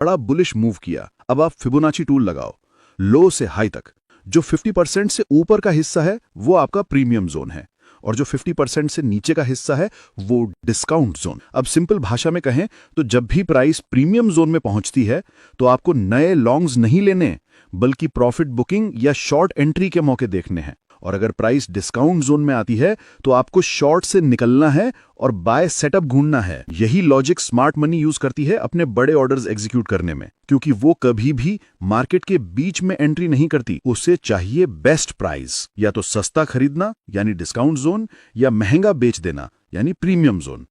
बड़ा bullish move किया। अब आप फिबोनाची टूल लगाओ, लो से हाई तक। जो 50% से ऊपर का हिस्सा है वो आपका प्रीमियम जोन है, और जो 50% से नीचे का हिस्सा है वो डिस्काउंट जोन। अब सिंपल भाषा में कहें तो जब भी प्राइस प्रीमियम जोन में पहुंचती है तो आपको नए लॉन्ग्स नहीं लेने, बल्कि प्रॉफिट बुकिंग या शॉर्ट एंट्री के मौके देखने हैं। और अगर प्राइस डिस्काउंट जोन में आती है तो आपको शॉर्ट से निकलना है और बाय सेटअप ढूंढना है। यही लॉजिक स्मार्ट मनी यूज करती है अपने बड़े ऑर्डर्स एग्जीक्यूट करने में, क्योंकि वो कभी भी मार्केट के बीच में एंट्री नहीं करती। उसे चाहिए बेस्ट प्राइस, या तो सस्ता खरीदना यानी डिस्काउंट जोन, या महंगा बेच देना यानी प्रीमियम जोन।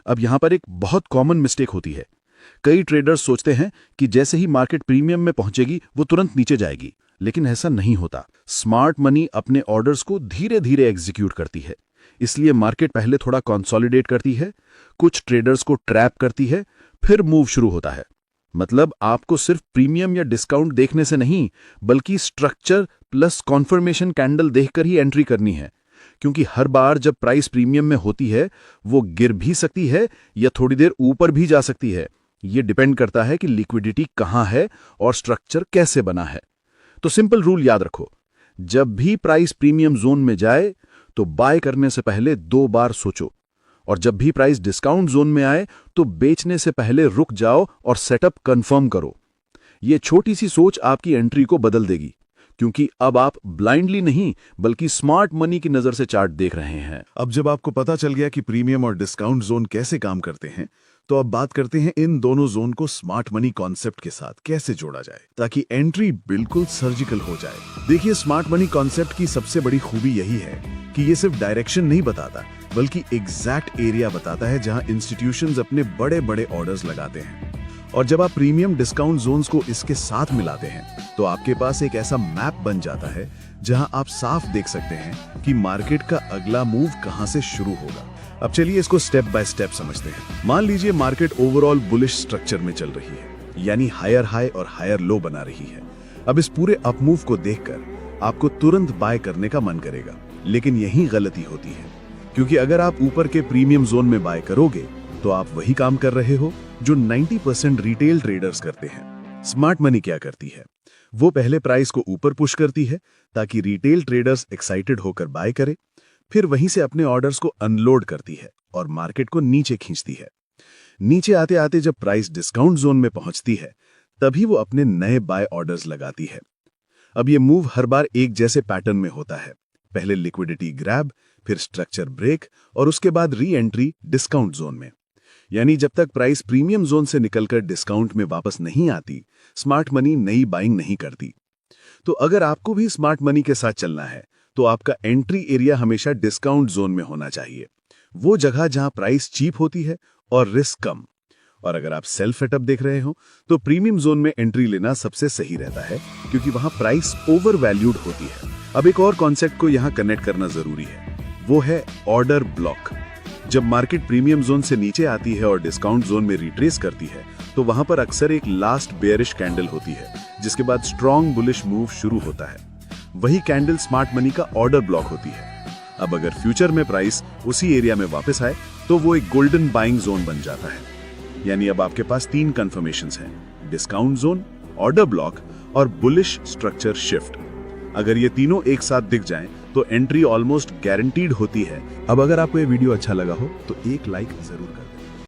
अब यहां पर एक बहुत कॉमन मिस्टेक होती है। कई ट्रेडर्स सोचते हैं कि जैसे ही मार्केट प्रीमियम में पहुंचेगी वो तुरंत नीचे जाएगी, लेकिन ऐसा नहीं होता। स्मार्ट मनी अपने ऑर्डर्स को धीरे धीरे एग्जीक्यूट करती है, इसलिए मार्केट पहले थोड़ा कंसोलिडेट करती है, कुछ ट्रेडर्स को ट्रैप करती है, फिर मूव शुरू होता है। मतलब आपको सिर्फ प्रीमियम या डिस्काउंट देखने से नहीं, बल्कि स्ट्रक्चर प्लस कॉन्फर्मेशन कैंडल देखकर ही एंट्री करनी है, क्योंकि हर बार जब प्राइस प्रीमियम में होती है वो गिर भी सकती है या थोड़ी देर ऊपर भी जा सकती है। ये डिपेंड करता है कि लिक्विडिटी कहां है और स्ट्रक्चर कैसे बना है। तो सिंपल रूल याद रखो, जब भी प्राइस प्रीमियम जोन में जाए तो बाय करने से पहले 2 बार सोचो, और जब भी प्राइस डिस्काउंट जोन में आए तो बेचने से पहले रुक जाओ और सेटअप कंफर्म करो। ये छोटी सी सोच आपकी एंट्री को बदल देगी, क्योंकि अब आप ब्लाइंडली नहीं बल्कि स्मार्ट मनी की नजर से चार्ट देख रहे हैं। अब जब आपको पता चल गया कि प्रीमियम और डिस्काउंट जोन कैसे काम करते हैं, तो अब बात करते हैं इन दोनों जोन को स्मार्ट मनी कॉन्सेप्ट के साथ कैसे जोड़ा जाए ताकि एंट्री बिल्कुल सर्जिकल हो जाए। देखिए, स्मार्ट मनी कॉन्सेप्ट की सबसे बड़ी खूबी यही है कि ये सिर्फ डायरेक्शन नहीं बताता, बल्कि एग्जैक्ट एरिया बताता है जहां इंस्टीट्यूशंस अपने बड़े बड़े ऑर्डर्स लगाते हैं। और जब आप प्रीमियम डिस्काउंट जोन्स को इसके साथ मिलाते हैं तो आपके पास एक ऐसा मैप बन जाता है जहां आप साफ देख सकते हैं कि मार्केट का अगला मूव कहां से शुरू होगा। अब चलिए इसको स्टेप बाय स्टेप समझते हैं। मान लीजिए मार्केट ओवरऑल बुलिश स्ट्रक्चर में चल रही है, यानी हायर हाई और हायर लो बना रही है। अब इस पूरे अप मूव को देखकर आपको तुरंत बाय करने का मन करेगा, लेकिन यही गलती होती है, क्योंकि अगर आप ऊपर के प्रीमियम जोन में बाय करोगे तो आप वही काम कर रहे हो जो 90% रिटेल ट्रेडर्स करते हैं। स्मार्ट मनी क्या करती है? वो पहले प्राइस को ऊपर पुश करती है ताकि रिटेल ट्रेडर्स एक्साइटेड होकर बाय करें, फिर वहीं से अपने ऑर्डर्स को अनलोड करती है और मार्केट को नीचे खींचती है। नीचे आते आते जब प्राइस डिस्काउंट जोन में पहुंचती है तभी वो अपने नए बाय ऑर्डर्स लगाती है। अब ये मूव हर बार एक जैसे पैटर्न में होता है, पहले लिक्विडिटी ग्रैब, फिर स्ट्रक्चर ब्रेक और उसके बाद री एंट्री डिस्काउंट जोन में। यानी जब तक प्राइस प्रीमियम जोन से निकलकर डिस्काउंट में वापस नहीं आती, स्मार्ट मनी नई बाइंग नहीं करती। तो अगर आपको भी स्मार्ट मनी के साथ चलना है तो आपका एंट्री एरिया हमेशा डिस्काउंट जोन में होना चाहिए, वो जगह जहां प्राइस चीप होती है और रिस्क कम। और अगर आप सेल्फ सेटअप देख रहे हो तो प्रीमियम जोन में एंट्री लेना सबसे सही रहता है, क्योंकि वहां प्राइस ओवर वैल्यूड होती है। अब एक और कॉन्सेप्ट को यहां कनेक्ट करना जरूरी है, वो है ऑर्डर ब्लॉक। जब मार्केट प्रीमियम जोन से नीचे आती है और डिस्काउंट जोन में रिट्रेस करती है तो वहां पर अक्सर एक लास्ट बेयरिश कैंडल होती है, जिसके बाद स्ट्रॉन्ग बुलिश मूव शुरू होता है। वही कैंडल स्मार्ट मनी का ऑर्डर ब्लॉक होती है। अब अगर फ्यूचर में प्राइस उसी एरिया में वापस आए तो वो एक गोल्डन बाइंग जोन बन जाता है। यानी अब आपके पास 3 कंफर्मेशंस हैं, डिस्काउंट जोन, ऑर्डर ब्लॉक और बुलिश स्ट्रक्चर शिफ्ट। अगर ये तीनों एक साथ दिख जाएं तो एंट्री ऑलमोस्ट गारंटीड होती है। अब अगर आपको ये वीडियो अच्छा लगा हो तो एक लाइक जरूर करें।